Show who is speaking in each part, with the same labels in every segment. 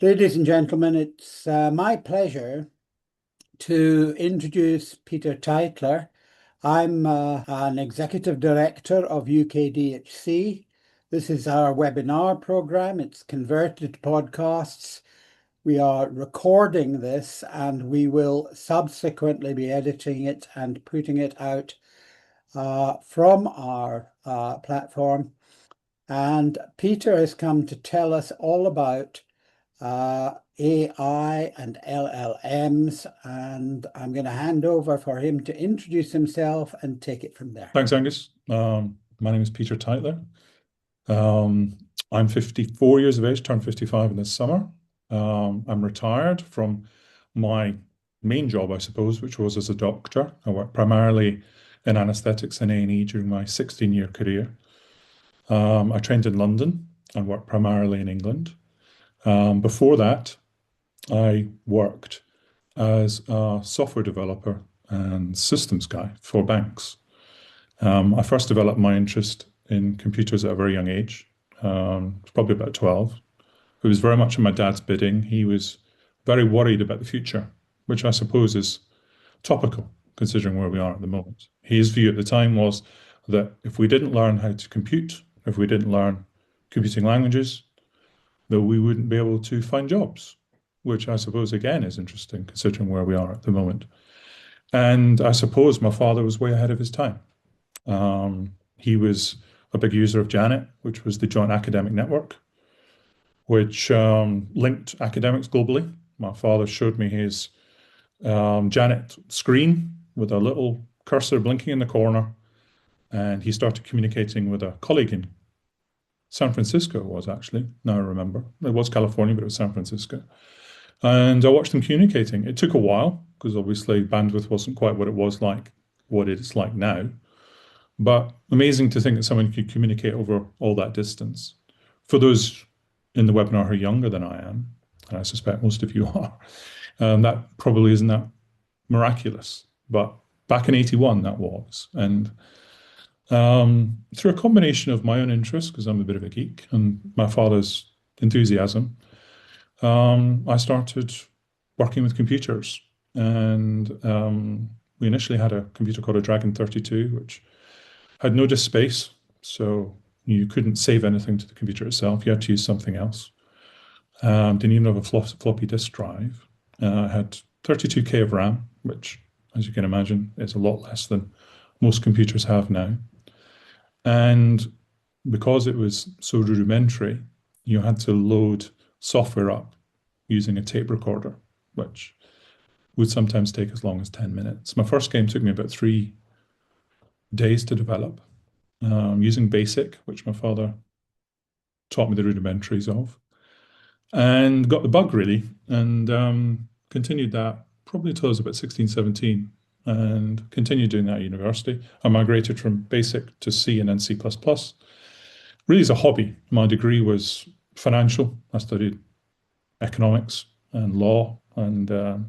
Speaker 1: Ladies and gentlemen, it's my pleasure to introduce Peter Tytler. I'm an executive director of UKDHC. This is our webinar program. It's converted to podcasts. We are recording this and we will subsequently be editing it and putting it out from our platform. And Peter has come to tell us all about AI and LLMs, and I'm going to hand over for him to introduce himself and take it from there.
Speaker 2: Thanks, Angus. My name is Peter Tytler. I'm 54 years of age, turned 55 in this summer. I'm retired from my main job, I suppose, which was as a doctor. I worked primarily in anaesthetics and A&E during my 16-year career. I trained in London and worked primarily in England. Before that, I worked as a software developer and systems guy for banks. I first developed my interest in computers at a very young age, probably about 12. It was very much on my dad's bidding. He was very worried about the future, which I suppose is topical considering where we are at the moment. His view at the time was that if we didn't learn how to compute, if we didn't learn computing languages, that we wouldn't be able to find jobs, which I suppose, again, is interesting considering where we are at the moment. And I suppose my father was way ahead of his time. He was a big user of Janet, which was the Joint Academic Network, which linked academics globally. My father showed me his Janet screen with a little cursor blinking in the corner, and he started communicating with a colleague in San Francisco. It was actually, now I remember. It was California, but it was San Francisco. And I watched them communicating. It took a while, because obviously bandwidth wasn't quite what it's like now. But amazing to think that someone could communicate over all that distance. For those in the webinar who are younger than I am, and I suspect most of you are, that probably isn't that miraculous. But back in 81, that was. And through a combination of my own interest, because I'm a bit of a geek, and my father's enthusiasm, I started working with computers. And we initially had a computer called a Dragon 32, which had no disk space, so you couldn't save anything to the computer itself. You had to use something else. Didn't even have a floppy disk drive. Had 32K of RAM, which, as you can imagine, is a lot less than most computers have now. And because it was so rudimentary, you had to load software up using a tape recorder, which would sometimes take as long as 10 minutes. My first game took me about 3 days to develop, using BASIC, which my father taught me the rudimentaries of, and got the bug really, and continued that probably until I was about 16, 17, and continued doing that at university. I migrated from BASIC to C and then C++, really as a hobby. My degree was financial. I studied economics and law, and it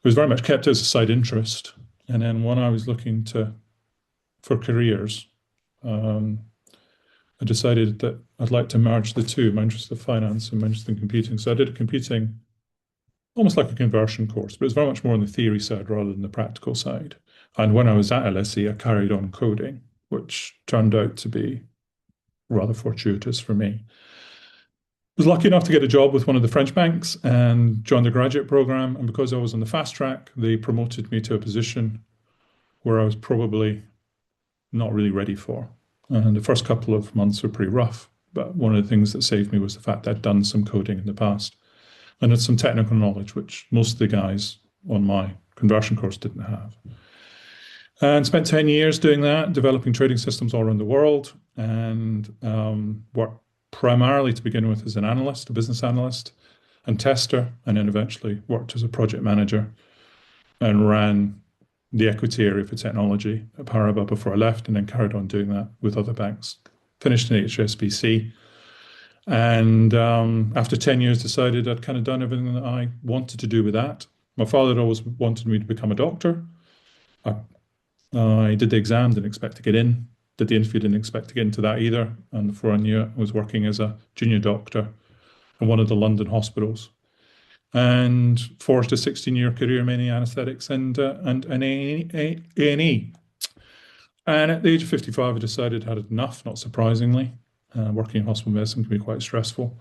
Speaker 2: was very much kept as a side interest. And then when I was looking for careers, I decided that I'd like to merge the two, my interest in finance and my interest in computing. So I did computing almost like a conversion course, but it was very much more on the theory side rather than the practical side. And when I was at LSE, I carried on coding, which turned out to be rather fortuitous for me. Was lucky enough to get a job with one of the French banks and joined the graduate program. And because I was on the fast track, they promoted me to a position where I was probably not really ready for. And the first couple of months were pretty rough. But one of the things that saved me was the fact that I'd done some coding in the past and had some technical knowledge, which most of the guys on my conversion course didn't have. And spent 10 years doing that, developing trading systems all around the world, and worked primarily to begin with as an analyst, a business analyst and tester, and then eventually worked as a project manager and ran the equity area for technology at Paribas before I left, and then carried on doing that with other banks. Finished in HSBC, and after 10 years decided I'd kind of done everything that I wanted to do with that. My father had always wanted me to become a doctor. I did the exam, didn't expect to get in. Did the interview, didn't expect to get into that either. And before I knew it, I was working as a junior doctor in one of the London hospitals and forged a 16-year career, mainly anaesthetics and A&E. And at the age of 55, I decided I had enough, not surprisingly. Working in hospital medicine can be quite stressful.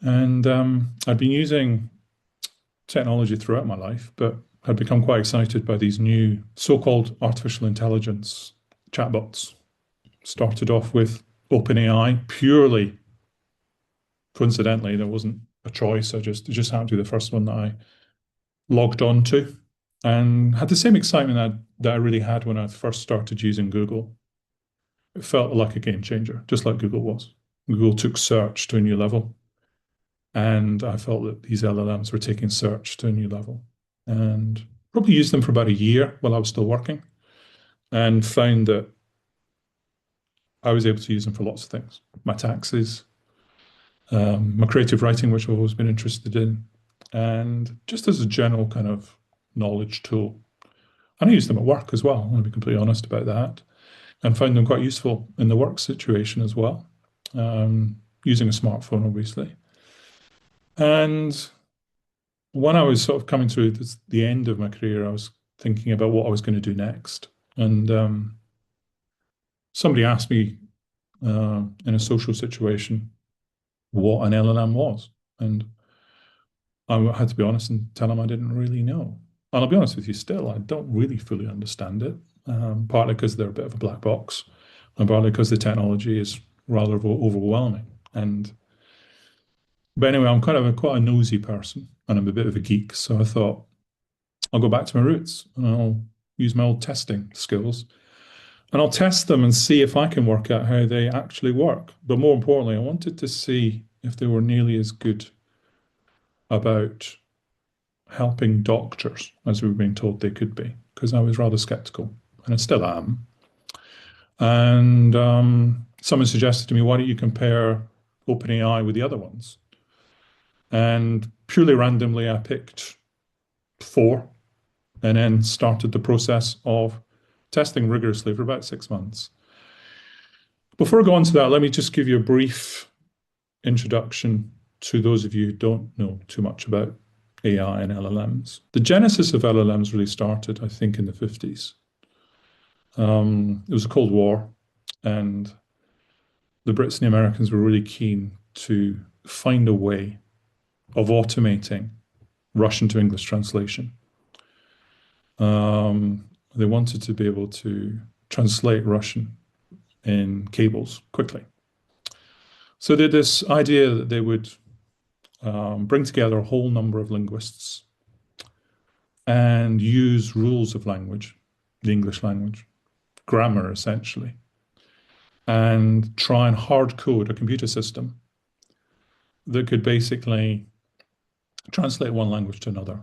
Speaker 2: And I'd been using technology throughout my life, but I'd become quite excited by these new so-called artificial intelligence chatbots. Started off with OpenAI, purely coincidentally. There wasn't a choice. It just happened to be the first one that I logged on to, and had the same excitement that I really had when I first started using Google. It felt like a game changer, just like Google was. Google took search to a new level, and I felt that these LLMs were taking search to a new level. And probably used them for about a year while I was still working, and found that I was able to use them for lots of things. My taxes, my creative writing, which I've always been interested in, and just as a general kind of knowledge tool. And I use them at work as well, I want to be completely honest about that, and found them quite useful in the work situation as well, using a smartphone, obviously. And when I was sort of coming through the end of my career, I was thinking about what I was going to do next. And somebody asked me in a social situation what an LLM was. And I had to be honest and tell them I didn't really know. And I'll be honest with you, still, I don't really fully understand it, partly because they're a bit of a black box, and partly because the technology is rather overwhelming. But anyway, I'm kind of quite a nosy person, and I'm a bit of a geek. So I thought I'll go back to my roots, and I'll use my old testing skills, and I'll test them and see if I can work out how they actually work. But more importantly, I wanted to see if they were nearly as good about helping doctors as we were being told they could be, because I was rather skeptical, and I still am. And someone suggested to me, why don't you compare OpenAI with the other ones? And purely randomly, I picked 4 and then started the process of testing rigorously for about 6 months. Before I go on to that, let me just give you a brief introduction to those of you who don't know too much about AI and LLMs. The genesis of LLMs really started, I think, in the 50s. It was a Cold War, and the Brits and the Americans were really keen to find a way of automating Russian to English translation. They wanted to be able to translate Russian in cables quickly. So they had this idea that they would bring together a whole number of linguists and use rules of language, the English language, grammar essentially, and try and hard code a computer system that could basically translate one language to another.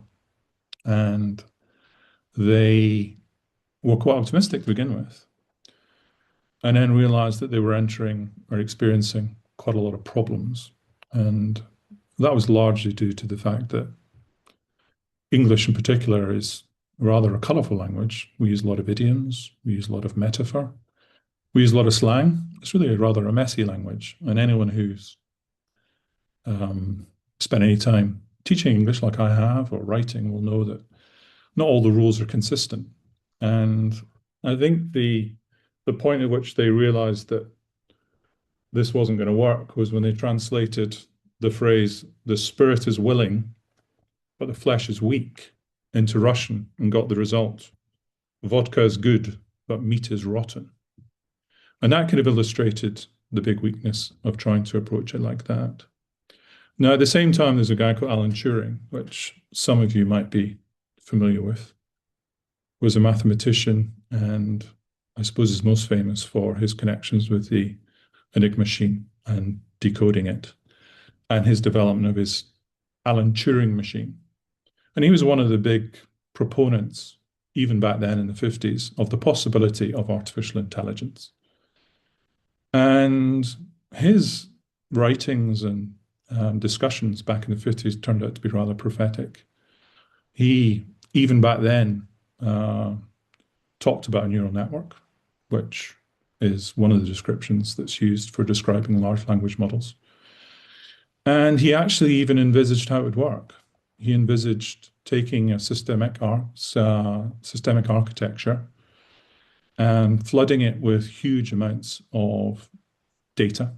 Speaker 2: And they were quite optimistic to begin with, and then realized that they were entering or experiencing quite a lot of problems. And that was largely due to the fact that English in particular is rather a colorful language. We use a lot of idioms, we use a lot of metaphor, we use a lot of slang. It's really rather a messy language. And anyone who's spent any time teaching English like I have or writing will know that not all the rules are consistent. And I think the point at which they realized that this wasn't going to work was when they translated the phrase, the spirit is willing, but the flesh is weak, into Russian, and got the result, vodka is good, but meat is rotten. And that kind of illustrated the big weakness of trying to approach it like that. Now, at the same time, there's a guy called Alan Turing, which some of you might be familiar with, was a mathematician, and I suppose is most famous for his connections with the Enigma machine and decoding it, and his development of his Alan Turing machine. And he was one of the big proponents, even back then in the 50s, of the possibility of artificial intelligence. And his writings and discussions back in the 50s turned out to be rather prophetic. He, even back then, talked about a neural network, which is one of the descriptions that's used for describing large language models. And he actually even envisaged how it would work. He envisaged taking a systemic architecture and flooding it with huge amounts of data.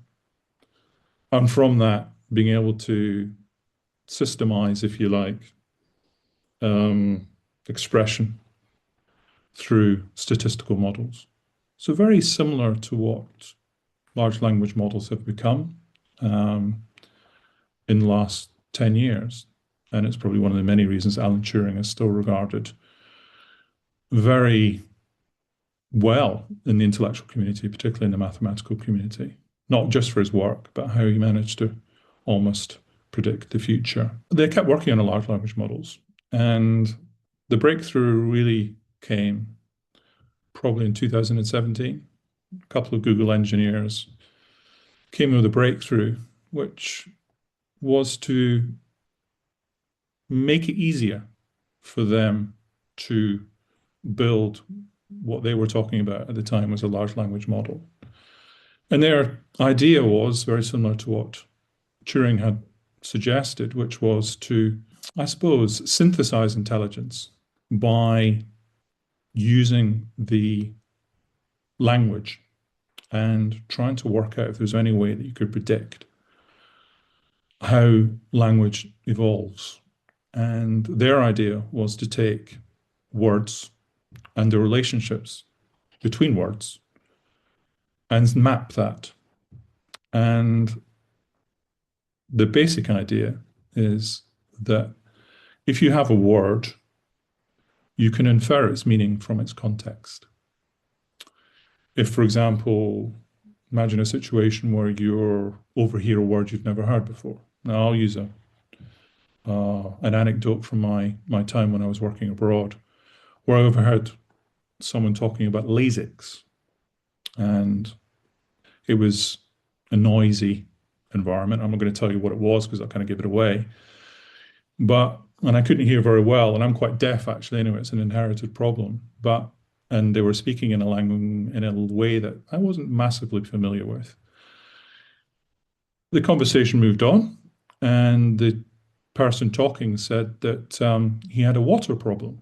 Speaker 2: And from that, being able to systemize, if you like, expression through statistical models. So very similar to what large language models have become in the last 10 years. And it's probably one of the many reasons Alan Turing is still regarded very well in the intellectual community, particularly in the mathematical community, not just for his work, but how he managed to almost predict the future. They kept working on large language models, and the breakthrough really came probably in 2017. A couple of Google engineers came with a breakthrough, which was to make it easier for them to build what they were talking about at the time was a large language model. And their idea was very similar to what Turing had suggested, which was to, I suppose, synthesize intelligence by using the language and trying to work out if there's any way that you could predict how language evolves. And their idea was to take words and the relationships between words and map that. And the basic idea is that if you have a word, you can infer its meaning from its context. If, for example, imagine a situation where you overhear a word you've never heard before. Now, I'll use an anecdote from my time when I was working abroad, where I overheard someone talking about Lasix, and it was a noisy environment. I'm not going to tell you what it was because I'll kind of give it away. And I couldn't hear very well, and I'm quite deaf actually anyway. It's an inherited problem. And they were speaking in a way that I wasn't massively familiar with. The conversation moved on, and the person talking said that he had a water problem.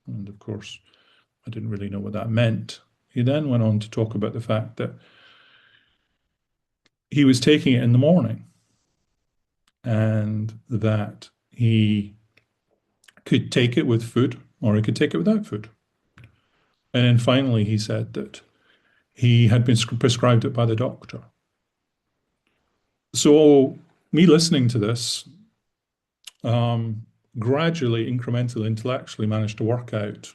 Speaker 2: And of course, I didn't really know what that meant. He then went on to talk about the fact that he was taking it in the morning and that he could take it with food or he could take it without food. And then finally, he said that he had been prescribed it by the doctor. So, me listening to this, gradually, incrementally, intellectually managed to work out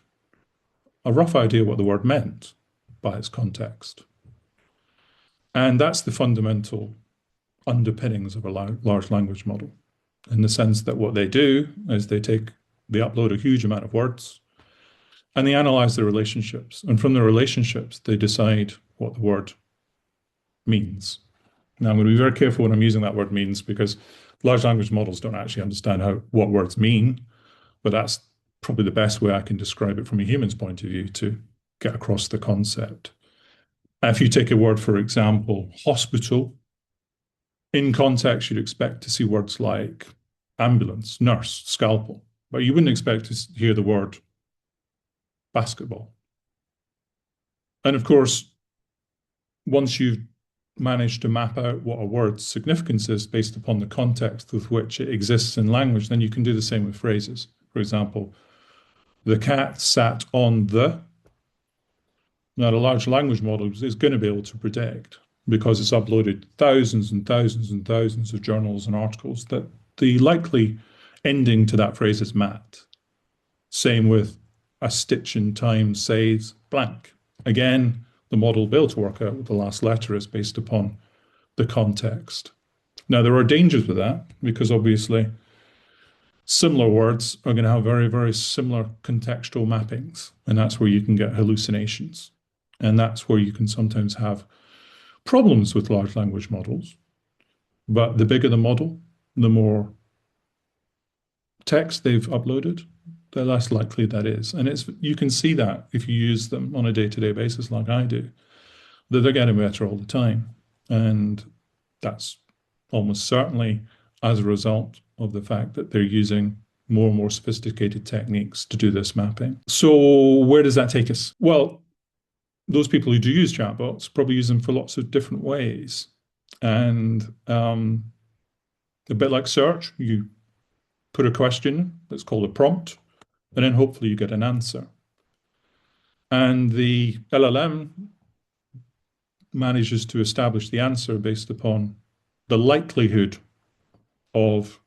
Speaker 2: a rough idea what the word meant by its context. And that's the fundamental underpinnings of a large language model, in the sense that what they do is they upload a huge amount of words and they analyze the relationships. And from the relationships, they decide what the word means. Now, I'm going to be very careful when I'm using that word means, because large language models don't actually understand what words mean, but that's probably the best way I can describe it from a human's point of view to get across the concept. If you take a word, for example, hospital, in context, you'd expect to see words like ambulance, nurse, scalpel, but you wouldn't expect to hear the word basketball. And of course, once you've managed to map out what a word's significance is based upon the context with which it exists in language, then you can do the same with phrases. For example, the cat sat on the. Now, a large language model is going to be able to predict, because it's uploaded thousands and thousands and thousands of journals and articles, that the likely ending to that phrase is mat. Same with a stitch in time says blank. Again, the model will be able to work out what the last letter is based upon the context. Now, there are dangers with that, because obviously similar words are going to have very, very similar contextual mappings, and that's where you can get hallucinations. And that's where you can sometimes have problems with large language models. But the bigger the model, the more text they've uploaded, the less likely that is. And you can see that if you use them on a day-to-day basis like I do, that they're getting better all the time. And that's almost certainly as a result of the fact that they're using more and more sophisticated techniques to do this mapping. So where does that take us? Well, those people who do use chatbots probably use them for lots of different ways. And a bit like search, you put a question that's called a prompt, and then hopefully you get an answer. And the LLM manages to establish the answer based upon the likelihood of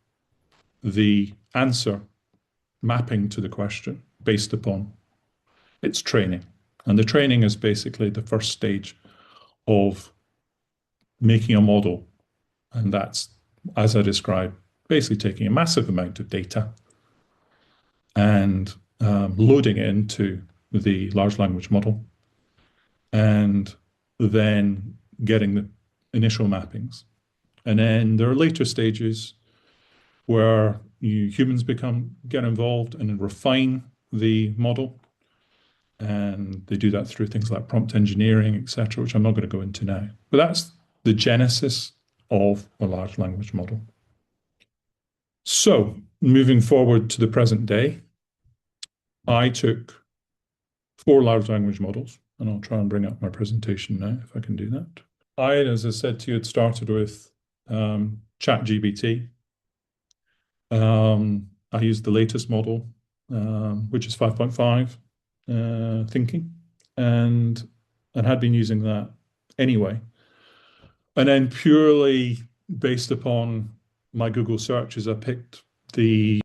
Speaker 2: the answer mapping to the question based upon its training. And the training is basically the first stage of making a model. And that's, as I described, basically taking a massive amount of data and loading it into the large language model and then getting the initial mappings. And then there are later stages where humans get involved and refine the model. And they do that through things like prompt engineering, etc., which I'm not going to go into now. But that's the genesis of a large language model. So moving forward to the present day, I took 4 large language models, and I'll try and bring up my presentation now if I can do that. As I said to you, had started with Chat GPT. I used the latest model, which is 5.5 thinking, and had been using that anyway. And then purely based upon my Google searches, I picked the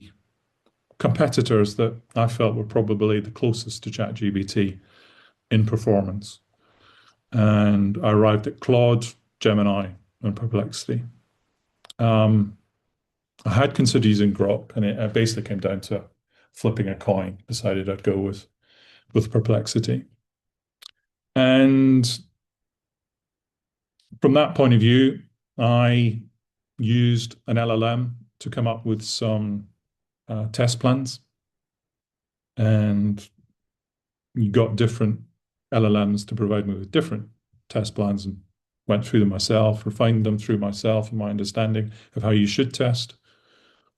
Speaker 2: competitors that I felt were probably the closest to ChatGPT in performance. And I arrived at Claude, Gemini, and Perplexity. I had considered using Grok, and it basically came down to flipping a coin. Decided I'd go with Perplexity. And from that point of view, I used an LLM to come up with some test plans. And you got different LLMs to provide me with different test plans, and went through them myself, refined them through myself and my understanding of how you should test,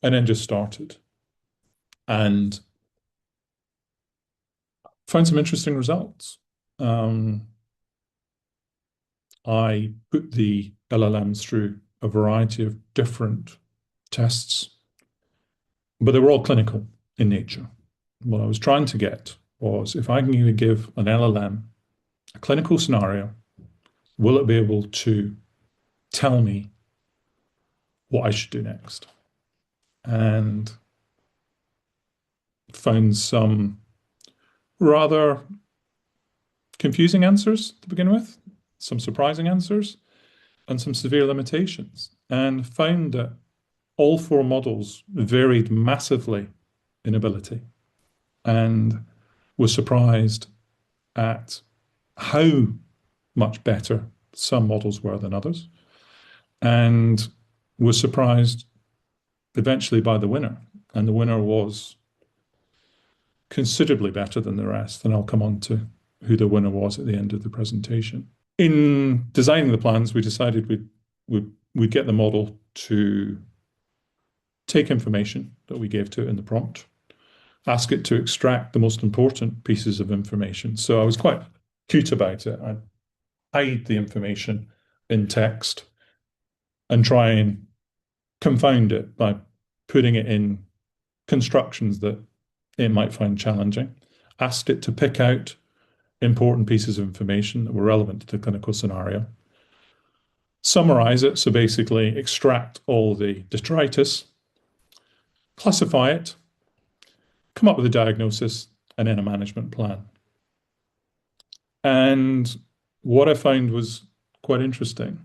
Speaker 2: and then just started. And found some interesting results. I put the LLMs through a variety of different tests, but they were all clinical in nature. What I was trying to get was, if I can either give an LLM a clinical scenario, will it be able to tell me what I should do next? And found some rather confusing answers to begin with, some surprising answers, and some severe limitations, and found that all 4 models varied massively in ability, and was surprised at how much better some models were than others, and was surprised eventually by the winner. And the winner was considerably better than the rest, and I'll come on to who the winner was at the end of the presentation. In designing the plans, we decided we'd get the model to take information that we gave to it in the prompt, ask it to extract the most important pieces of information. So I was quite cute about it. I'd hide the information in text and try and confound it by putting it in constructions that it might find challenging. Asked it to pick out important pieces of information that were relevant to the clinical scenario. Summarize it, so basically extract all the detritus, classify it, come up with a diagnosis, and then a management plan. And what I found was quite interesting.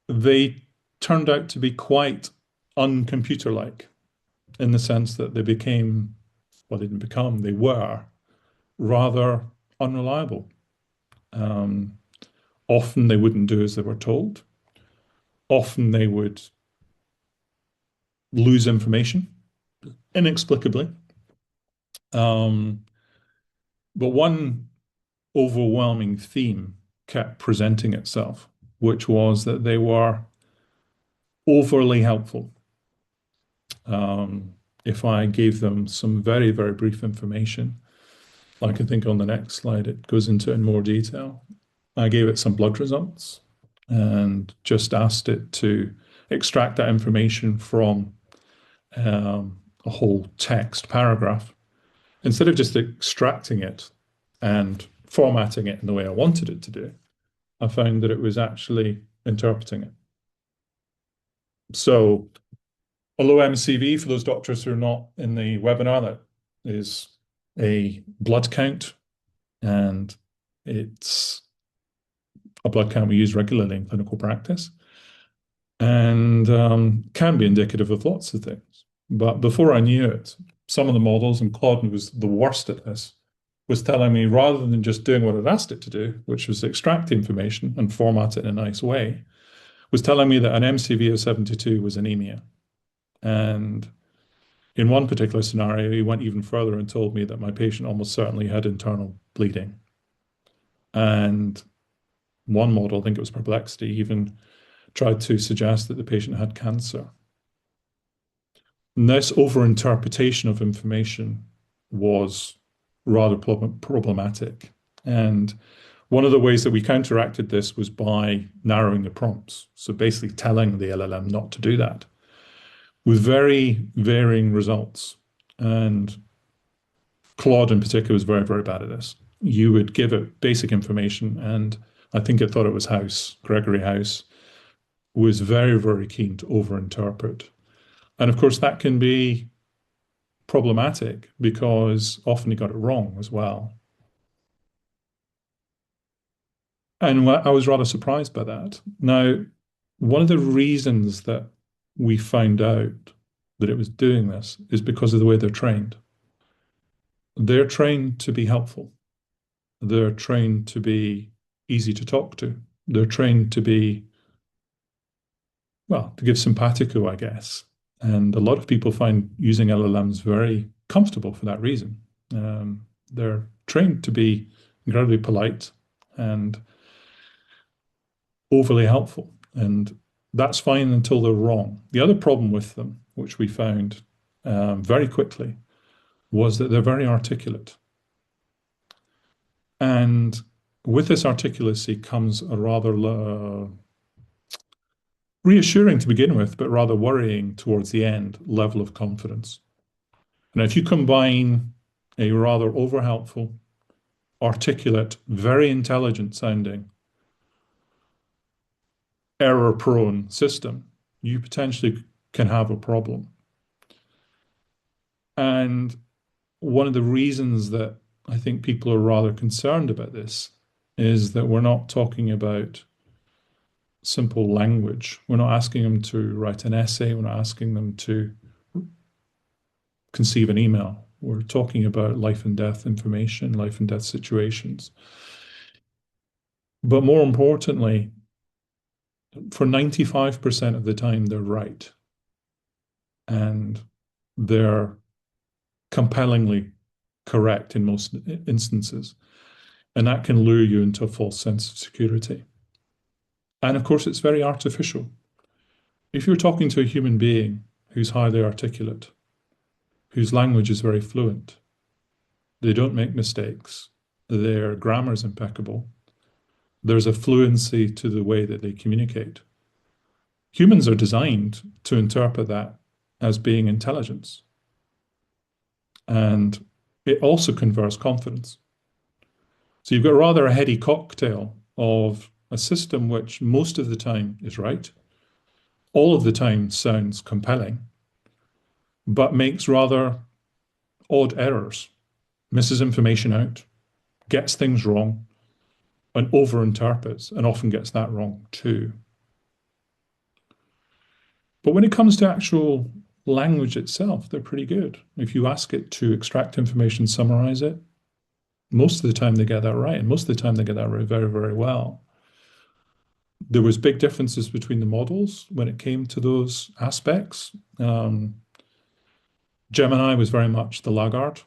Speaker 2: They turned out to be quite uncomputer-like, in the sense that they became, well, they didn't become, they were rather unreliable. Often they wouldn't do as they were told. Often they would lose information inexplicably. But one overwhelming theme kept presenting itself, which was that they were overly helpful. If I gave them some very, very brief information, like I think on the next slide, it goes into it in more detail. I gave it some blood results and just asked it to extract that information from a whole text paragraph. Instead of just extracting it and formatting it in the way I wanted it to do, I found that it was actually interpreting it. So a low MCV, for those doctors who are not in the webinar, that is a blood count, and it's a blood count we use regularly in clinical practice, and can be indicative of lots of things. But before I knew it, some of the models, and Claude was the worst at this, was telling me, rather than just doing what I'd asked it to do, which was extract the information and format it in a nice way, was telling me that an MCV of 72 was anemia. And in one particular scenario, he went even further and told me that my patient almost certainly had internal bleeding. And one model, I think it was Perplexity, even tried to suggest that the patient had cancer. And this overinterpretation of information was rather problematic. And one of the ways that we counteracted this was by narrowing the prompts. So basically telling the LLM not to do that, with very varying results. And Claude in particular was very, very bad at this. You would give it basic information, and I think it thought it was House. Gregory House was very, very keen to overinterpret. And of course, that can be problematic because often he got it wrong as well. And I was rather surprised by that. Now, one of the reasons that we found out that it was doing this is because of the way they're trained. They're trained to be helpful. They're trained to be easy to talk to. They're trained to be, well, to give simpatico, I guess. And a lot of people find using LLMs very comfortable for that reason. They're trained to be incredibly polite and overly helpful. And that's fine until they're wrong. The other problem with them, which we found very quickly, was that they're very articulate. And with this articulacy comes a rather reassuring to begin with, but rather worrying towards the end level of confidence. And if you combine a rather over-helpful, articulate, very intelligent sounding, error-prone system, you potentially can have a problem. And one of the reasons that I think people are rather concerned about this is that we're not talking about simple language. We're not asking them to write an essay. We're not asking them to conceive an email. We're talking about life and death information, life and death situations. But more importantly, for 95% of the time, they're right. And they're compellingly correct in most instances. And that can lure you into a false sense of security. And of course, it's very artificial. If you're talking to a human being who's highly articulate, whose language is very fluent, they don't make mistakes, their grammar is impeccable, there's a fluency to the way that they communicate. Humans are designed to interpret that as being intelligence. And it also confers confidence. So you've got rather a heady cocktail of a system which most of the time is right, all of the time sounds compelling, but makes rather odd errors, misses information out, gets things wrong, and overinterprets, and often gets that wrong too. But when it comes to actual language itself, they're pretty good. If you ask it to extract information, summarize it, most of the time they get that right, and most of the time they get that right very, very well. There was big differences between the models when it came to those aspects. Gemini was very much the laggard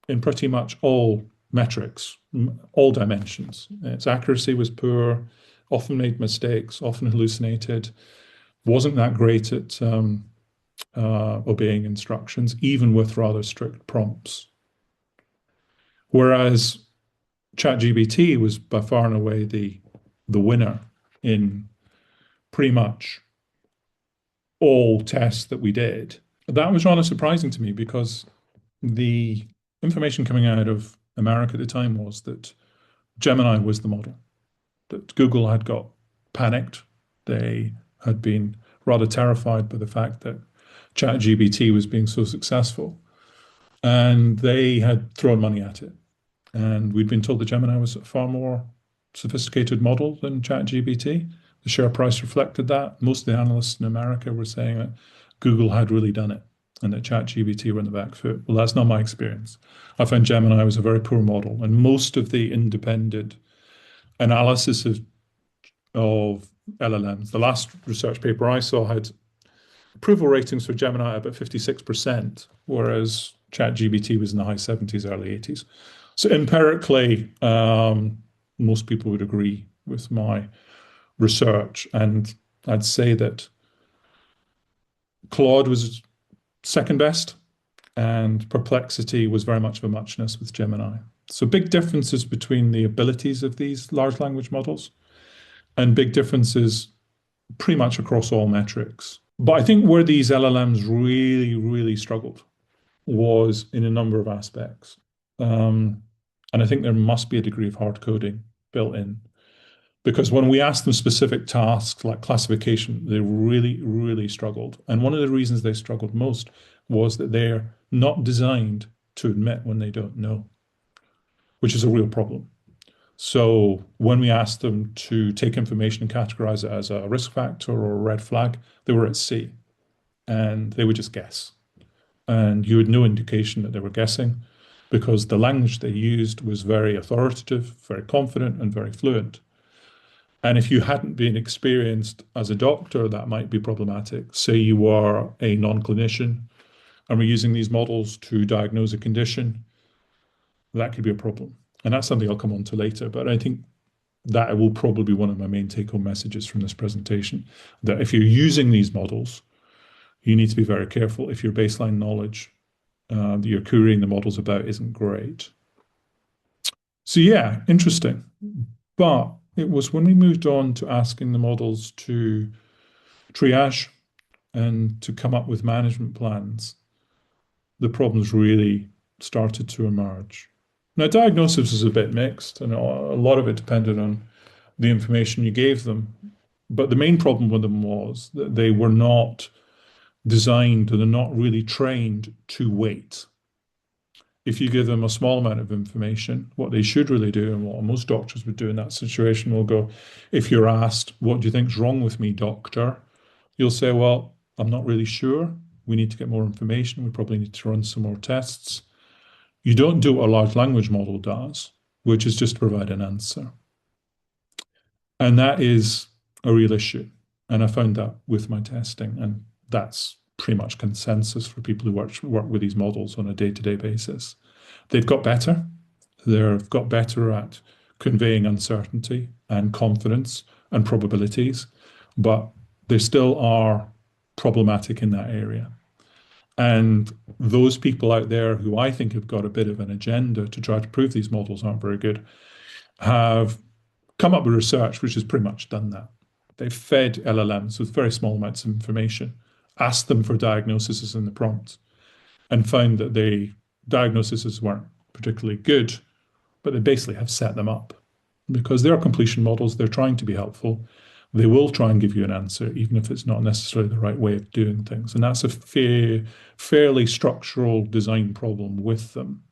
Speaker 2: in pretty much all metrics, all dimensions. Its accuracy was poor. often made mistakes, often hallucinated, wasn't that great at obeying instructions, even with rather strict prompts. Whereas ChatGPT was by far and away the winner in pretty much all tests that we did. That was rather surprising to me because the information coming out of America at the time was that Gemini was the model, that Google had got panicked. They had been rather terrified by the fact that ChatGPT was being so successful, and they had thrown money at it. And we'd been told that Gemini was a far more sophisticated model than ChatGPT. The share price reflected that. Most of the analysts in America were saying that Google had really done it and that ChatGPT were on the back foot. Well, that's not my experience. I found Gemini was a very poor model, and most of the independent analysis of LLMs, the last research paper I saw had approval ratings for Gemini about 56%, whereas ChatGPT was in the high 70s, early 80s. So empirically, most people would agree with my research. And I'd say that Claude was second best, and Perplexity was very much of a muchness with Gemini. So big differences between the abilities of these large language models, and big differences pretty much across all metrics. But I think where these LLMs really, really struggled was in a number of aspects. And I think there must be a degree of hard coding built in. Because when we asked them specific tasks like classification, they really, really struggled. And one of the reasons they struggled most was that they're not designed to admit when they don't know, which is a real problem. So when we asked them to take information and categorize it as a risk factor or a red flag, they were at sea and they would just guess. And you had no indication that they were guessing because the language they used was very authoritative, very confident, and very fluent. And if you hadn't been experienced as a doctor, that might be problematic. Say you were a non-clinician and we're using these models to diagnose a condition, that could be a problem. And that's something I'll come on to later. But I think that will probably be one of my main take-home messages from this presentation, that if you're using these models, you need to be very careful if your baseline knowledge that you're querying the models about isn't great. So yeah, interesting. But it was when we moved on to asking the models to triage and to come up with management plans, the problems really started to emerge. Now, diagnosis is a bit mixed, and a lot of it depended on the information you gave them. But the main problem with them was that they were not designed, they're not really trained to wait. If you give them a small amount of information, what they should really do, and what most doctors would do in that situation, will go, if you're asked, what do you think's wrong with me, doctor? You'll say, well, I'm not really sure. We need to get more information. We probably need to run some more tests. You don't do what a large language model does, which is just provide an answer. And that is a real issue. And I found that with my testing, and that's pretty much consensus for people who work with these models on a day-to-day basis. They've got better. They've got better at conveying uncertainty and confidence and probabilities, but they still are problematic in that area. And those people out there who I think have got a bit of an agenda to try to prove these models aren't very good have come up with research which has pretty much done that. They've fed LLMs with very small amounts of information, asked them for diagnoses in the prompt, and found that the diagnoses weren't particularly good, but they basically have set them up. Because they're completion models, they're trying to be helpful. They will try and give you an answer, even if it's not necessarily the right way of doing things. And that's a fairly structural design problem with them,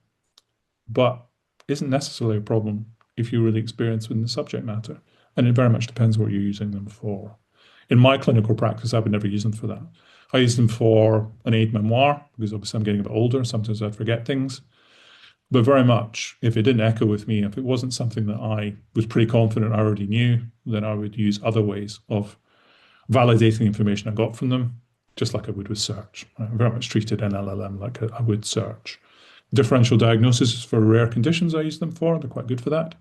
Speaker 2: but isn't necessarily a problem if you're really experienced in the subject matter. And it very much depends what you're using them for. In my clinical practice, I would never use them for that. I use them for an aid memoir, because obviously I'm getting a bit older. Sometimes I forget things. But very much, if it didn't echo with me, if it wasn't something that I was pretty confident I already knew, then I would use other ways of validating information I got from them, just like I would with search. I very much treated an LLM like I would search. Differential diagnosis for rare conditions I use them for. They're quite good for that.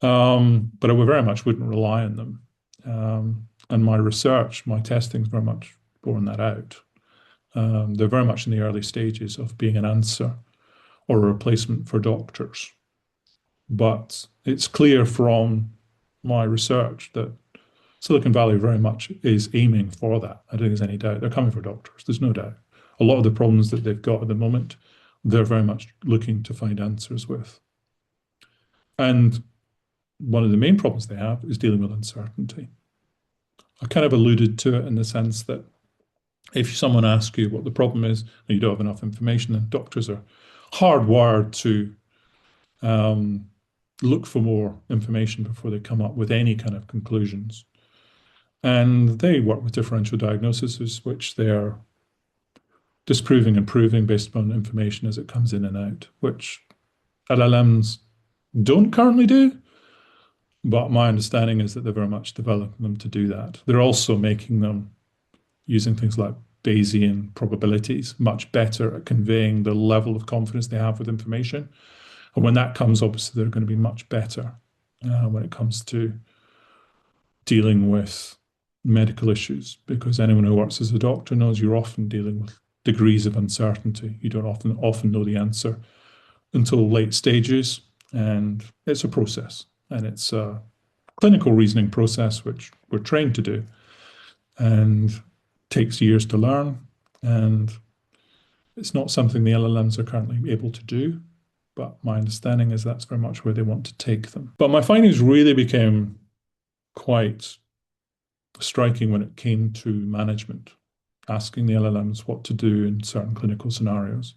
Speaker 2: But I very much wouldn't rely on them. And my research, my testing's very much borne that out. They're very much in the early stages of being an answer or a replacement for doctors. But it's clear from my research that Silicon Valley very much is aiming for that. I don't think there's any doubt. They're coming for doctors. There's no doubt. A lot of the problems that they've got at the moment, they're very much looking to find answers with. And one of the main problems they have is dealing with uncertainty. I kind of alluded to it in the sense that if someone asks you what the problem is and you don't have enough information, then doctors are hardwired to look for more information before they come up with any kind of conclusions. And they work with differential diagnoses, which they're disproving and proving based upon information as it comes in and out, which LLMs don't currently do. But my understanding is that they're very much developing them to do that. They're also making them, using things like Bayesian probabilities, much better at conveying the level of confidence they have with information. And when that comes, obviously, they're going to be much better when it comes to dealing with medical issues, because anyone who works as a doctor knows you're often dealing with degrees of uncertainty. You don't often know the answer until late stages, and it's a process, and it's a clinical reasoning process which we're trained to do, and takes years to learn, and it's not something the LLMs are currently able to do. But my understanding is that's very much where they want to take them. But my findings really became quite striking when it came to management, asking the LLMs what to do in certain clinical scenarios.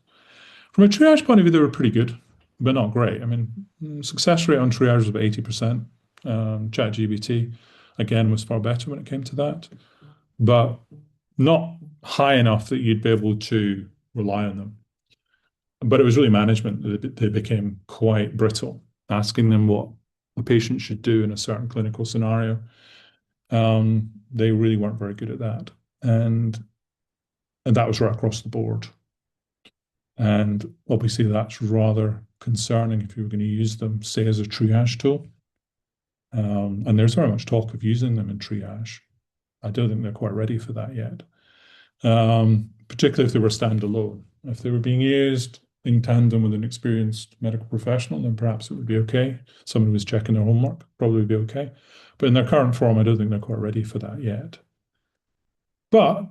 Speaker 2: From a triage point of view, they were pretty good, but not great. I mean, success rate on triage was about 80%. Chat GPT, again, was far better when it came to that, but not high enough that you'd be able to rely on them. But it was really management that they became quite brittle, asking them what a patient should do in a certain clinical scenario. They really weren't very good at that. And that was right across the board. And obviously, that's rather concerning if you were going to use them, say, as a triage tool. And there's very much talk of using them in triage. I don't think they're quite ready for that yet, particularly if they were standalone. If they were being used in tandem with an experienced medical professional, then perhaps it would be okay. Someone who was checking their homework probably would be okay. But in their current form, I don't think they're quite ready for that yet. But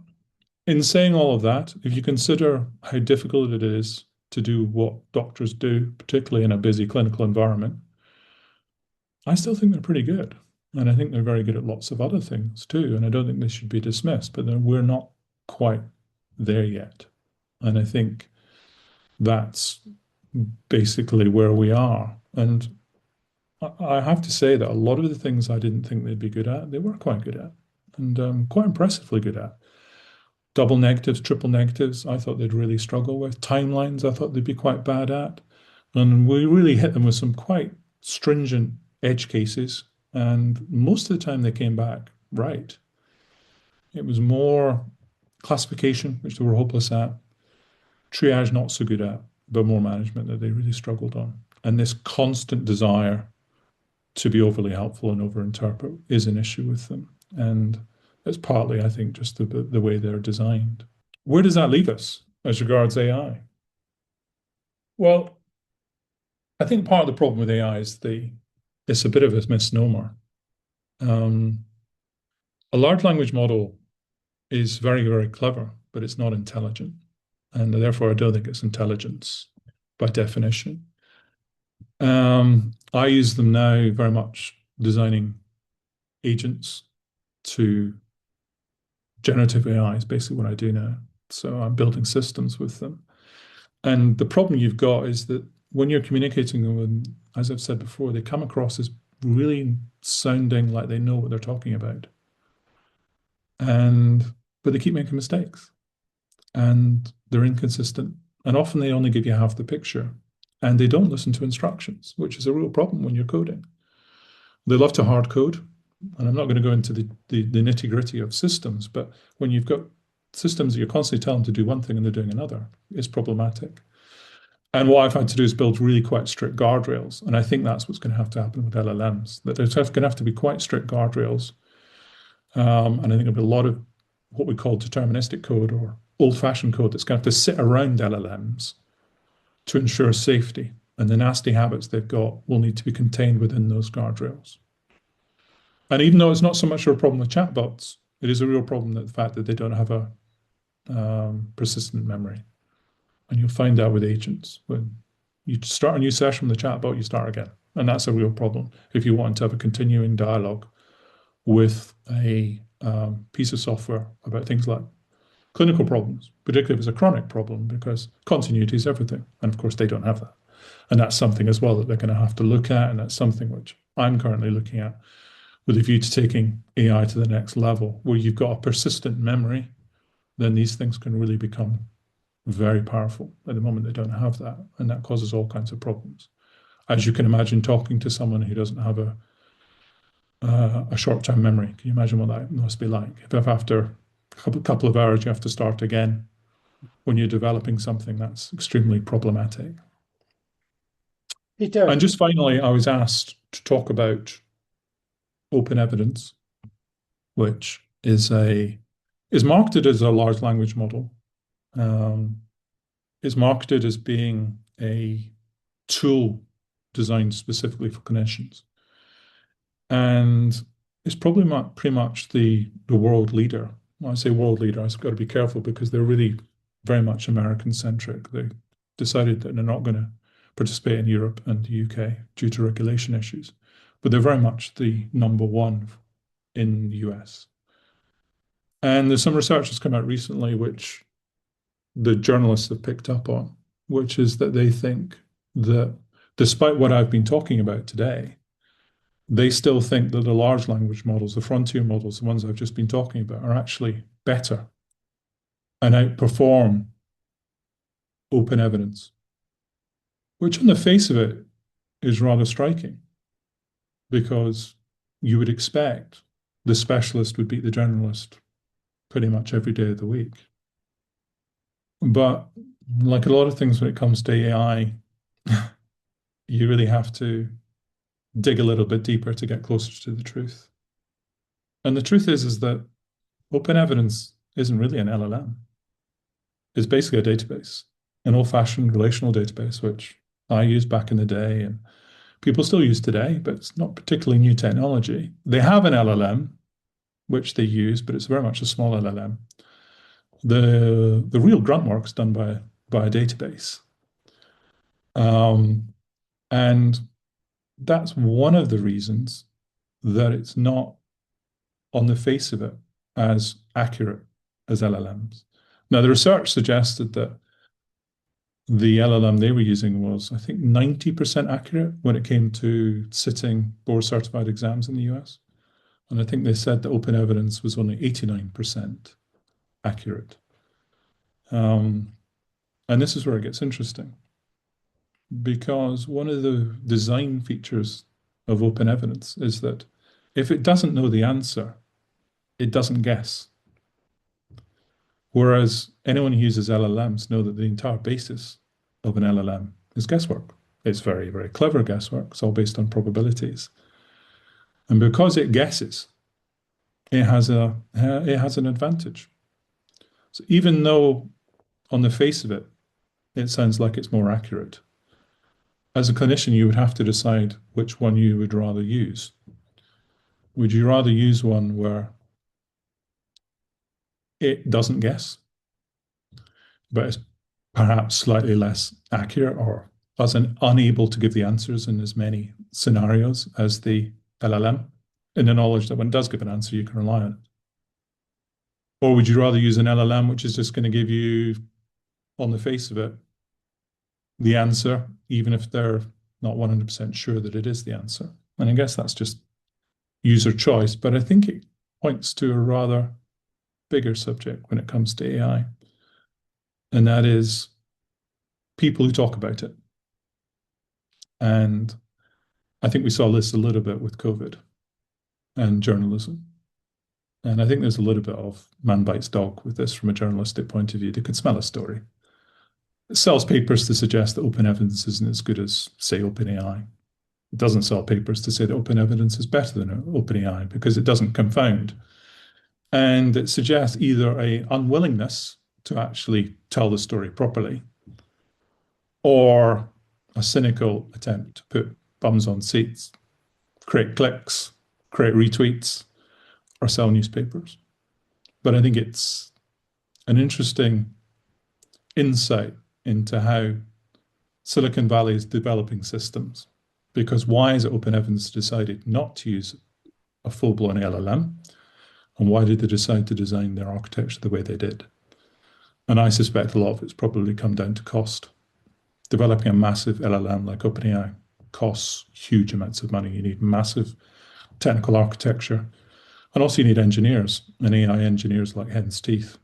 Speaker 2: in saying all of that, if you consider how difficult it is to do what doctors do, particularly in a busy clinical environment, I still think they're pretty good. And I think they're very good at lots of other things too. And I don't think they should be dismissed, but we're not quite there yet. And I think that's basically where we are. And I have to say that a lot of the things I didn't think they'd be good at, they were quite good at, and quite impressively good at. Double negatives, triple negatives, I thought they'd really struggle with. Timelines, I thought they'd be quite bad at. And we really hit them with some quite stringent edge cases. And most of the time they came back right. It was more classification, which they were hopeless at, triage, not so good at, but more management that they really struggled on. And this constant desire to be overly helpful and overinterpret is an issue with them. And it's partly, I think, just the way they're designed. Where does that leave us as regards AI? Well, I think part of the problem with AI is it's a bit of a misnomer. A large language model is very, very clever, but it's not intelligent. And therefore, I don't think it's intelligence by definition. I use them now very much designing agents to generative AI is basically what I do now. So I'm building systems with them. And the problem you've got is that when you're communicating with them, as I've said before, they come across as really sounding like they know what they're talking about. But they keep making mistakes and they're inconsistent. And often they only give you half the picture and they don't listen to instructions, which is a real problem when you're coding. They love to hard code. And I'm not going to go into the nitty gritty of systems, but when you've got systems that you're constantly telling them to do one thing and they're doing another, it's problematic. And what I've had to do is build really quite strict guardrails. And I think that's what's going to have to happen with LLMs, that there's going to have to be quite strict guardrails. And I think there'll be a lot of what we call deterministic code or old-fashioned code that's going to have to sit around LLMs to ensure safety. And the nasty habits they've got will need to be contained within those guardrails. And even though it's not so much a problem with chatbots, it is a real problem that the fact that they don't have a persistent memory. And you'll find out with agents when you start a new session with the chatbot, you start again. And that's a real problem if you want to have a continuing dialogue with a piece of software about things like clinical problems, particularly if it's a chronic problem, because continuity is everything. And of course, they don't have that. And that's something as well that they're going to have to look at. And that's something which I'm currently looking at with a view to taking AI to the next level, where you've got a persistent memory, then these things can really become very powerful. At the moment, they don't have that, and that causes all kinds of problems. As you can imagine, talking to someone who doesn't have a short-term memory, can you imagine what that must be like? If after a couple of hours you have to start again when you're developing something, that's extremely problematic.
Speaker 1: Peter,
Speaker 2: And just finally, I was asked to talk about open evidence, which is marketed as a large language model. Is marketed as being a tool designed specifically for clinicians. And it's probably pretty much the world leader. When I say world leader, I've got to be careful because they're really very much American-centric. They decided that they're not going to participate in Europe and the UK due to regulation issues. But they're very much the number one in the US. And there's some research that's come out recently which the journalists have picked up on, which is that they think that despite what I've been talking about today, they still think that the large language models, the frontier models, the ones I've just been talking about, are actually better and outperform open evidence, which on the face of it is rather striking because you would expect the specialist would beat the generalist pretty much every day of the week. But like a lot of things when it comes to AI, you really have to dig a little bit deeper to get closer to the truth. And the truth is that open evidence isn't really an LLM. It's basically a database, an old-fashioned relational database, which I used back in the day and people still use today, but it's not particularly new technology. They have an LLM, which they use, but it's very much a small LLM. The real grunt work is done by a database. And that's one of the reasons that it's not, on the face of it, as accurate as LLMs. Now, the research suggested that the LLM they were using was, I think, 90% accurate when it came to sitting board-certified exams in the US. And I think they said that open evidence was only 89% accurate. And this is where it gets interesting, because one of the design features of open evidence is that if it doesn't know the answer, it doesn't guess. Whereas anyone who uses LLMs know that the entire basis of an LLM is guesswork. It's very, very clever guesswork. It's all based on probabilities. And because it guesses, it has an advantage. So even though on the face of it, it sounds like it's more accurate, as a clinician, you would have to decide which one you would rather use. Would you rather use one where it doesn't guess, but it's perhaps slightly less accurate or unable to give the answers in as many scenarios as the LLM, in the knowledge that when it does give an answer, you can rely on it? Or would you rather use an LLM which is just going to give you, on the face of it, the answer, even if they're not 100% sure that it is the answer? And I guess that's just user choice, but I think it points to a rather bigger subject when it comes to AI, and that is people who talk about it. And I think we saw this a little bit with COVID and journalism. And I think there's a little bit of man bites dog with this from a journalistic point of view. They could smell a story. It sells papers to suggest that open evidence isn't as good as, say, OpenAI. It doesn't sell papers to say that open evidence is better than OpenAI because it doesn't confound. And it suggests either a unwillingness to actually tell the story properly or a cynical attempt to put bums on seats, create clicks, create retweets, or sell newspapers. But I think it's an interesting insight into how Silicon Valley is developing systems. Because why is it Open Evidence decided not to use a full-blown LLM? And why did they decide to design their architecture the way they did? And I suspect a lot of it's probably come down to cost. Developing a massive LLM like OpenAI costs huge amounts of money. You need massive technical architecture. And also you need engineers and AI engineers like hen's teeth.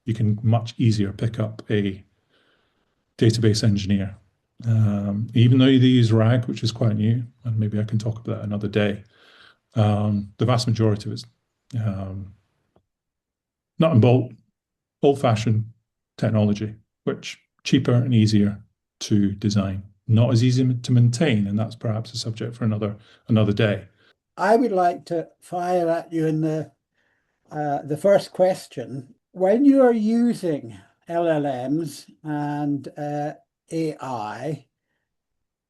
Speaker 2: You can much easier pick up a database engineer. Even though they use RAG, which is quite new, and maybe I can talk about that another day, the vast majority of it's nut and bolt, old-fashioned technology, which cheaper and easier to design, not as easy to maintain, and that's perhaps a subject for another day.
Speaker 1: I would like to fire at you in the first question. When you are using LLMs and AI,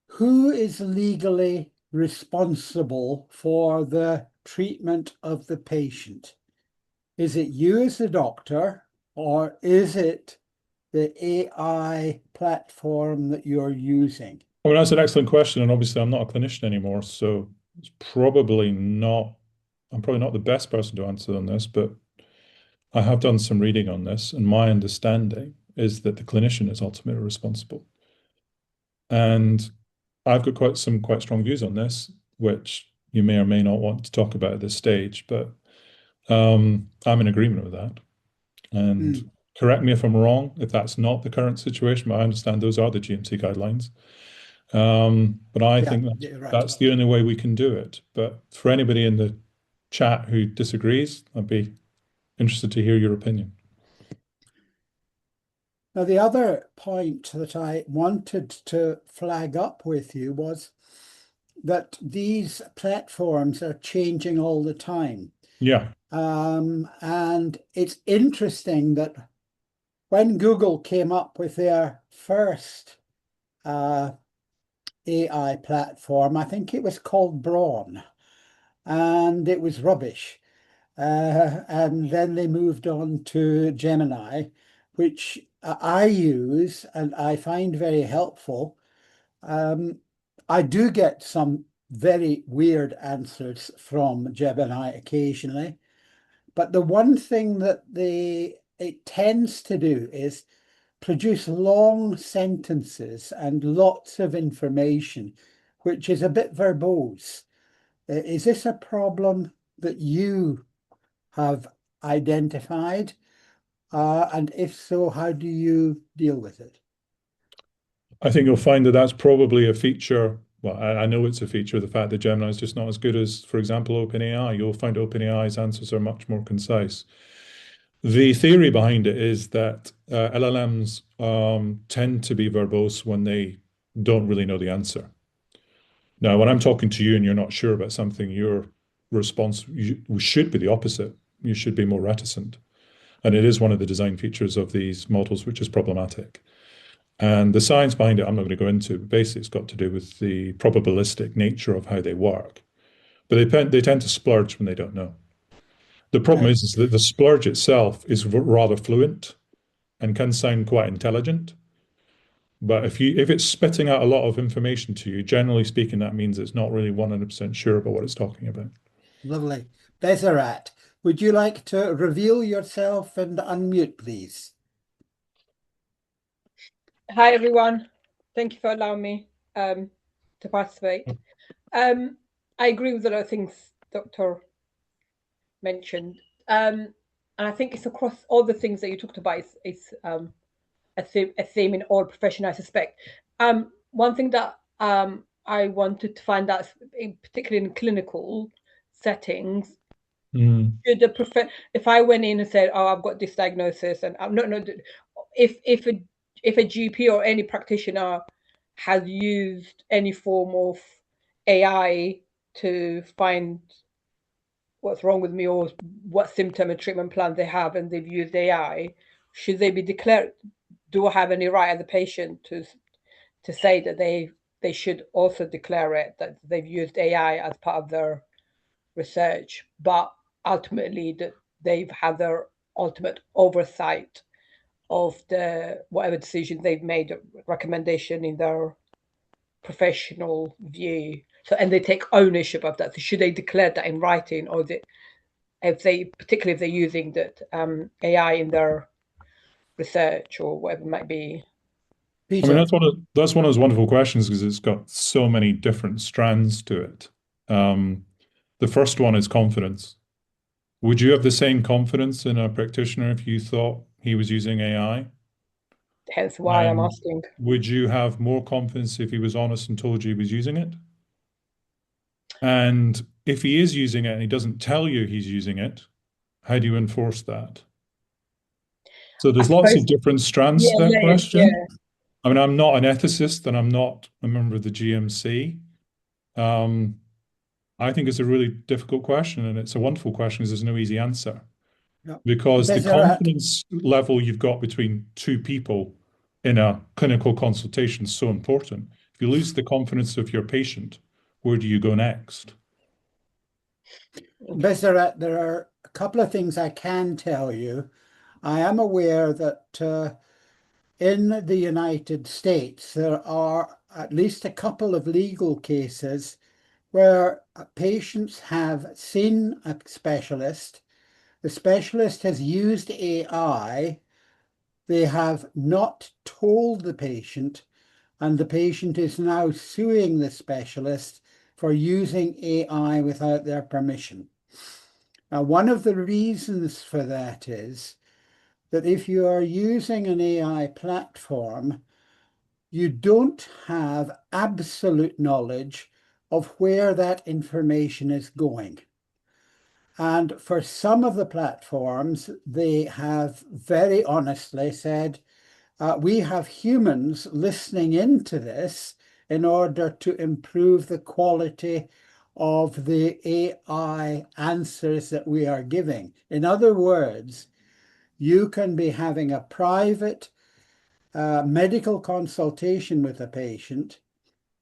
Speaker 1: who is legally responsible for the treatment of the patient? Is it you as the doctor, or is it the AI platform that you're using?
Speaker 2: I mean, that's an excellent question, and obviously I'm not a clinician anymore, so it's probably not, I'm probably not the best person to answer on this, but I have done some reading on this, and my understanding is that the clinician is ultimately responsible. And I've got quite strong views on this, which you may or may not want to talk about at this stage, but I'm in agreement with that. And
Speaker 1: Mm,
Speaker 2: correct me if I'm wrong, if that's not the current situation, but I understand those are the GMC guidelines. But I
Speaker 1: yeah,
Speaker 2: think
Speaker 1: you're right.
Speaker 2: that's the only way we can do it. But for anybody in the chat who disagrees, I'd be interested to hear your opinion.
Speaker 1: Now, the other point that I wanted to flag up with you was that these platforms are changing all the time.
Speaker 2: Yeah.
Speaker 1: And it's interesting that when Google came up with their first AI platform, I think it was called Brawn, and it was rubbish. And then they moved on to Gemini, which I use and I find very helpful. I do get some very weird answers from Gemini occasionally, but the one thing that it tends to do is produce long sentences and lots of information, which is a bit verbose. Is this a problem that you have identified? And if so, how do you deal with it?
Speaker 2: I think you'll find that that's probably a feature. Well, I know it's a feature of the fact that Gemini is just not as good as, for example, OpenAI. You'll find OpenAI's answers are much more concise. The theory behind it is that LLMs tend to be verbose when they don't really know the answer. Now, when I'm talking to you and you're not sure about something, your response should be the opposite. You should be more reticent. And it is one of the design features of these models, which is problematic. And the science behind it, I'm not going to go into. Basically, it's got to do with the probabilistic nature of how they work. But they tend to splurge when they don't know. The problem
Speaker 1: Right.
Speaker 2: is that the splurge itself is rather fluent and can sound quite intelligent. But if it's spitting out a lot of information to you, generally speaking, that means it's not really 100% sure about what it's talking about.
Speaker 1: Lovely. Deseret, would you like to reveal yourself and unmute, please?
Speaker 3: Hi, everyone. Thank you for allowing me to participate. I agree with a lot of things Dr. mentioned. And I think it's across all the things that you talked about. It's a theme in all profession, I suspect. One thing that I wanted to find out, particularly in clinical settings, should if I went in and said, "Oh, I've got this diagnosis," and I'm not, if if a GP or any practitioner has used any form of AI to find what's wrong with me or what symptom and treatment plan they have, and they've used AI, should they be declared? Do I have any right as a patient to say that they should also declare it, that they've used AI as part of their research, but ultimately that they've had their ultimate oversight of the whatever decision they've made, recommendation in their professional view. So, and they take ownership of that. So should they declare that in writing, or is it, particularly if they're using that AI in their research or whatever it might be?
Speaker 2: I mean,
Speaker 1: Peter,
Speaker 2: that's one of those wonderful questions because it's got so many different strands to it. The first one is confidence. Would you have the same confidence in a practitioner if you thought he was using AI?
Speaker 3: Hence why I'm
Speaker 2: And
Speaker 3: asking.
Speaker 2: would you have more confidence if he was honest and told you he was using it? And if he is using it and he doesn't tell you he's using it, how do you enforce that? So
Speaker 3: I
Speaker 2: there's lots
Speaker 3: suppose,
Speaker 2: of different strands
Speaker 3: yeah,
Speaker 2: to that
Speaker 3: layers, yeah.
Speaker 2: question. I mean, I'm not an ethicist and I'm not a member of the GMC. I think it's a really difficult question, and it's a wonderful question because there's no easy answer.
Speaker 1: no.
Speaker 2: Because the
Speaker 1: Bezarat,
Speaker 2: confidence level you've got between two people in a clinical consultation is so important. If you lose the confidence of your patient, where do you go next?
Speaker 1: Bezarat, there are a couple of things I can tell you. I am aware that in the United States, there are at least a couple of legal cases where patients have seen a specialist. The specialist has used AI. They have not told the patient, and the patient is now suing the specialist for using AI without their permission. Now, one of the reasons for that is that if you are using an AI platform, you don't have absolute knowledge of where that information is going. And for some of the platforms, they have very honestly said, we have humans listening into this in order to improve the quality of the AI answers that we are giving. In other words, you can be having a private medical consultation with a patient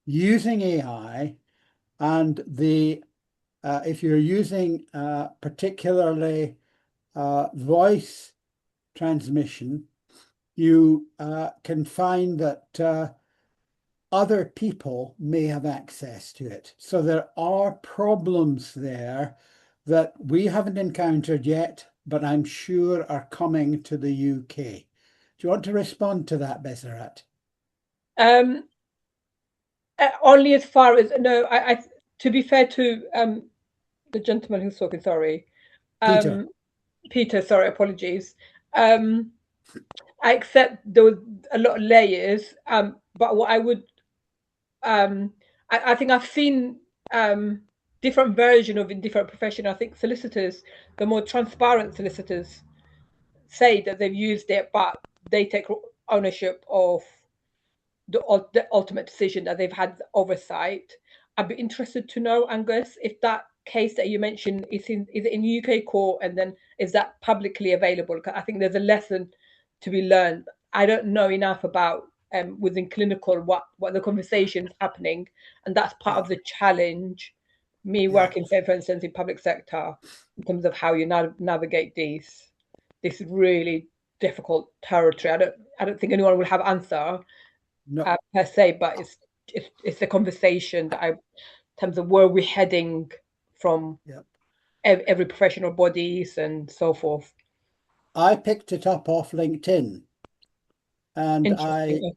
Speaker 1: using AI, and if you're using particularly voice transmission, you can find that other people may have access to it. So there are problems there that we haven't encountered yet, but I'm sure are coming to the UK. Do you want to respond to that, Bezarat?
Speaker 3: Only as far as, no, I to be fair to the gentleman who's talking, sorry,
Speaker 1: Peter.
Speaker 3: Peter, sorry, apologies. I accept there was a lot of layers, but what I would, I think I've seen different version of in different profession. I think solicitors, the more transparent solicitors, say that they've used it, but they take ownership of the ultimate decision, that they've had oversight. I'd be interested to know, Angus, if that case that you mentioned is it in UK court, and then is that publicly available? Because I think there's a lesson to be learned. I don't know enough about within clinical what the conversation's happening, and that's part of the challenge. Me working, say, for instance, in public sector, in terms of how you navigate this really difficult territory. I don't think anyone will have answer
Speaker 1: No.
Speaker 3: per se, but it's the conversation that in terms of where we're heading from every professional bodies and so forth.
Speaker 1: I picked it up off LinkedIn, and
Speaker 3: Interesting.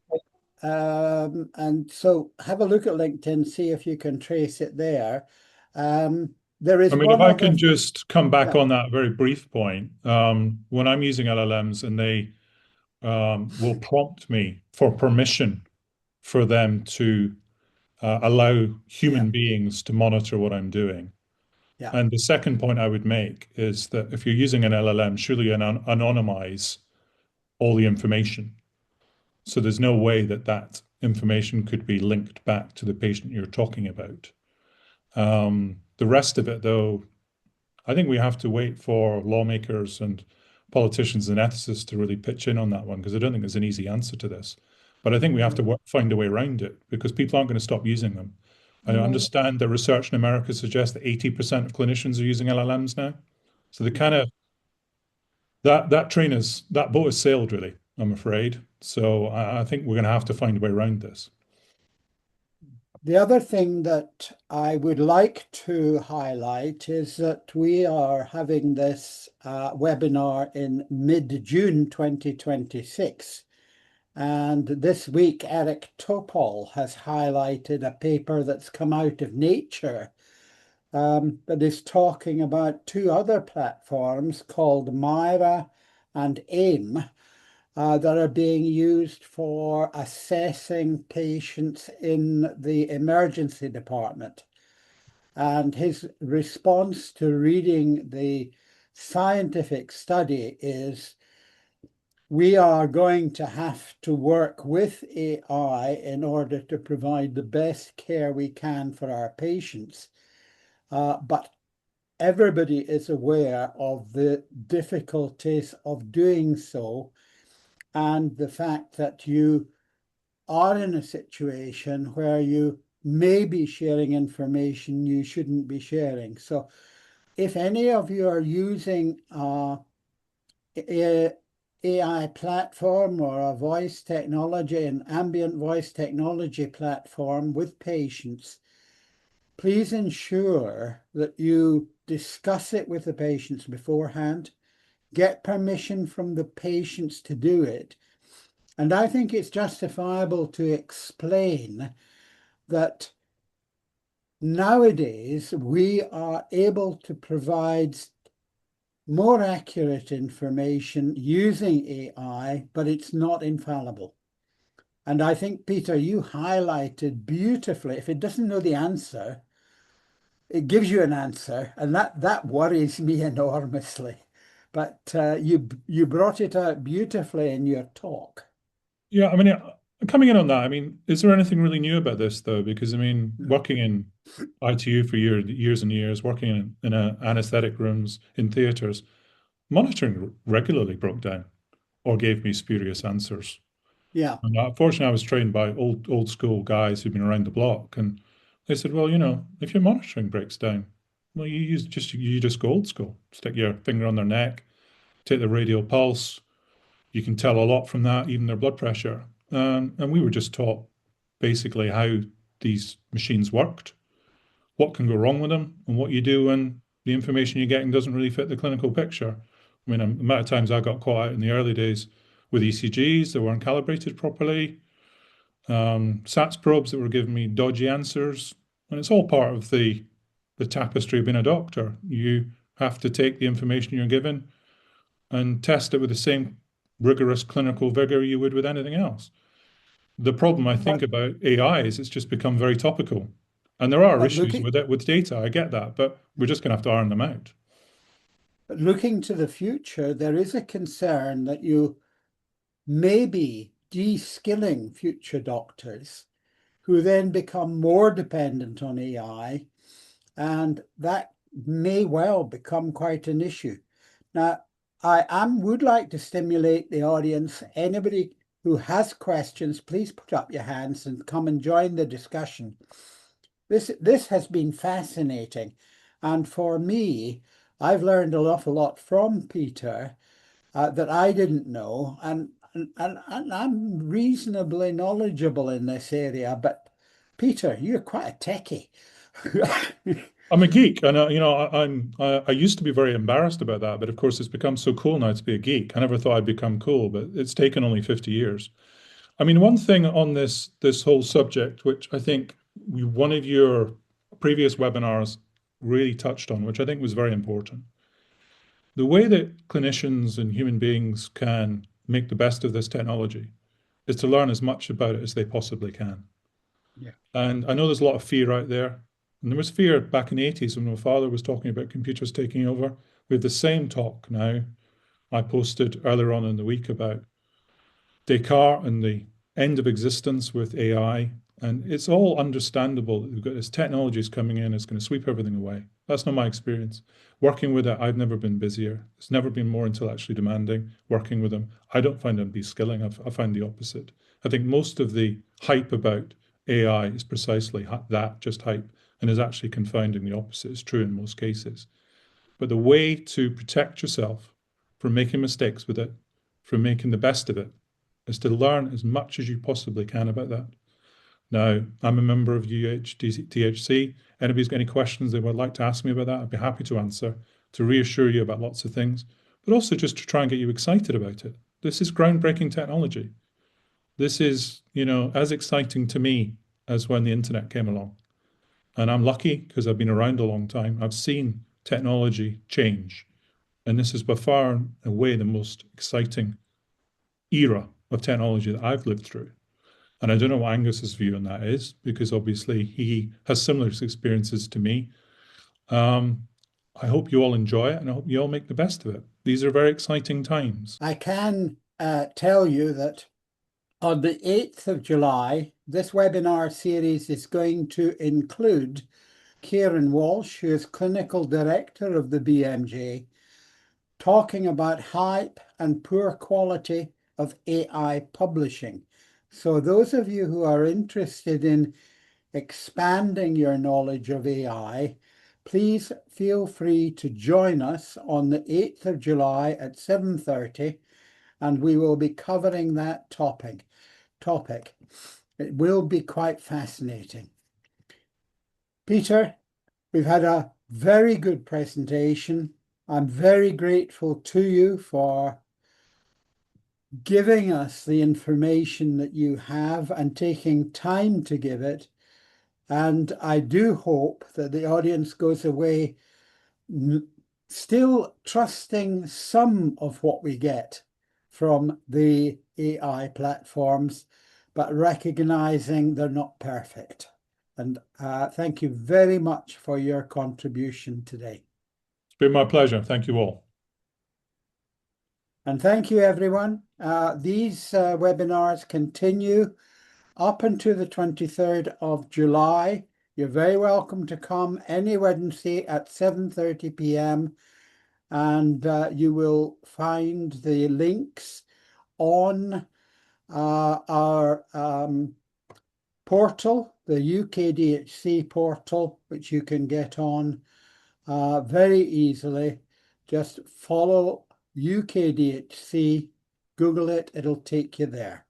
Speaker 1: and so have a look at LinkedIn, see if you can trace it there. There is
Speaker 2: I mean, if
Speaker 1: one
Speaker 2: I
Speaker 1: other,
Speaker 2: can just come back
Speaker 1: yeah,
Speaker 2: on that very brief point, when I'm using LLMs and they will prompt me for permission for them to allow
Speaker 1: yeah,
Speaker 2: human beings to monitor what I'm doing.
Speaker 1: yeah,
Speaker 2: And the second point I would make is that if you're using an LLM, surely anonymize all the information. So there's no way that that information could be linked back to the patient you're talking about. The rest of it, though, I think we have to wait for lawmakers and politicians and ethicists to really pitch in on that one, because I don't think there's an easy answer to this. But I think we have to find a way around it, because people aren't going to stop using them. I understand that research in America suggests that 80% of clinicians are using LLMs now. So the kind of that boat has sailed, really, I'm afraid. So I think we're going to have to find a way around this.
Speaker 1: The other thing that I would like to highlight is that we are having this webinar in mid-June 2026. And this week, Eric Topol has highlighted a paper that's come out of Nature that is talking about two other platforms called Myra and AIM that are being used for assessing patients in the emergency department. And his response to reading the scientific study is, we are going to have to work with AI in order to provide the best care we can for our patients. But everybody is aware of the difficulties of doing so, and the fact that you are in a situation where you may be sharing information you shouldn't be sharing. So if any of you are using AI platform or a voice technology, an ambient voice technology platform with patients, please ensure that you discuss it with the patients beforehand, get permission from the patients to do it. And I think it's justifiable to explain that nowadays we are able to provide more accurate information using AI, but it's not infallible. And I think, Peter, you highlighted beautifully, if it doesn't know the answer, it gives you an answer, and that worries me enormously. But you brought it out beautifully in your talk.
Speaker 2: Yeah, I mean, coming in on that, I mean, is there anything really new about this, though? Because, I mean, working in ITU for years and years, working in anesthetic rooms, in theatres, monitoring regularly broke down or gave me spurious answers.
Speaker 1: Yeah.
Speaker 2: And fortunately, I was trained by old school guys who've been around the block, and they said, well, if your monitoring breaks down, well, you just go old school. Stick your finger on their neck, take the radial pulse. You can tell a lot from that, even their blood pressure. And we were just taught basically how these machines worked, what can go wrong with them, and what you do when the information you're getting doesn't really fit the clinical picture. I mean, the amount of times I got caught out in the early days with ECGs that weren't calibrated properly, SATS probes that were giving me dodgy answers. And it's all part of the tapestry of being a doctor. You have to take the information you're given and test it with the same rigorous clinical vigor you would with anything else. The problem I think about AI is it's just become very topical. And there are issues with it, with data. I get that, but we're just going to have to iron them out.
Speaker 1: But looking to the future, there is a concern that you may be de-skilling future doctors who then become more dependent on AI, and that may well become quite an issue. Now, I would like to stimulate the audience. Anybody who has questions, please put up your hands and come and join the discussion. This has been fascinating. And for me, I've learned an awful lot from Peter that I didn't know. And I'm reasonably knowledgeable in this area. But Peter, you're quite a techie.
Speaker 2: I'm a geek, and I used to be very embarrassed about that, but of course it's become so cool now to be a geek. I never thought I'd become cool, but it's taken only 50 years. I mean, one thing on this whole subject, which I think one of your previous webinars really touched on, which I think was very important. The way that clinicians and human beings can make the best of this technology is to learn as much about it as they possibly can.
Speaker 1: Yeah.
Speaker 2: And I know there's a lot of fear out there. And there was fear back in the 80s when my father was talking about computers taking over. We have the same talk now. I posted earlier on in the week about Descartes and the end of existence with AI. And it's all understandable that we've got this technology is coming in, it's going to sweep everything away. That's not my experience. Working with it, I've never been busier. It's never been more intellectually demanding working with them. I don't find them de-skilling. I find the opposite. I think most of the hype about AI is precisely that, just hype, and is actually confounding the opposite. It's true in most cases. But the way to protect yourself from making mistakes with it, from making the best of it, is to learn as much as you possibly can about that. Now, I'm a member of UKDHC. Anybody's got any questions they would like to ask me about that, I'd be happy to answer, to reassure you about lots of things, but also just to try and get you excited about it. This is groundbreaking technology. This is, as exciting to me as when the internet came along. And I'm lucky because I've been around a long time. I've seen technology change. And this is by far and away the most exciting era of technology that I've lived through. And I don't know what Angus's view on that is, because obviously he has similar experiences to me. I hope you all enjoy it, and I hope you all make the best of it. These are very exciting times.
Speaker 1: I can tell you that on the 8th of July, this webinar series is going to include Kieran Walsh, who is Clinical Director of the BMJ, talking about hype and poor quality of AI publishing. So those of you who are interested in expanding your knowledge of AI, please feel free to join us on the 8th of July at 7:30, and we will be covering that topic. It will be quite fascinating. Peter, we've had a very good presentation. I'm very grateful to you for giving us the information that you have and taking time to give it. And I do hope that the audience goes away still trusting some of what we get from the AI platforms, but recognizing they're not perfect. And thank you very much for your contribution today.
Speaker 2: It's been my pleasure. Thank you all.
Speaker 1: And thank you, everyone. These webinars continue up until the 23rd of July. You're very welcome to come any Wednesday at 7:30 p.m. And you will find the links on our portal, the UKDHC portal, which you can get on very easily. Just follow UKDHC, Google it, it'll take you there.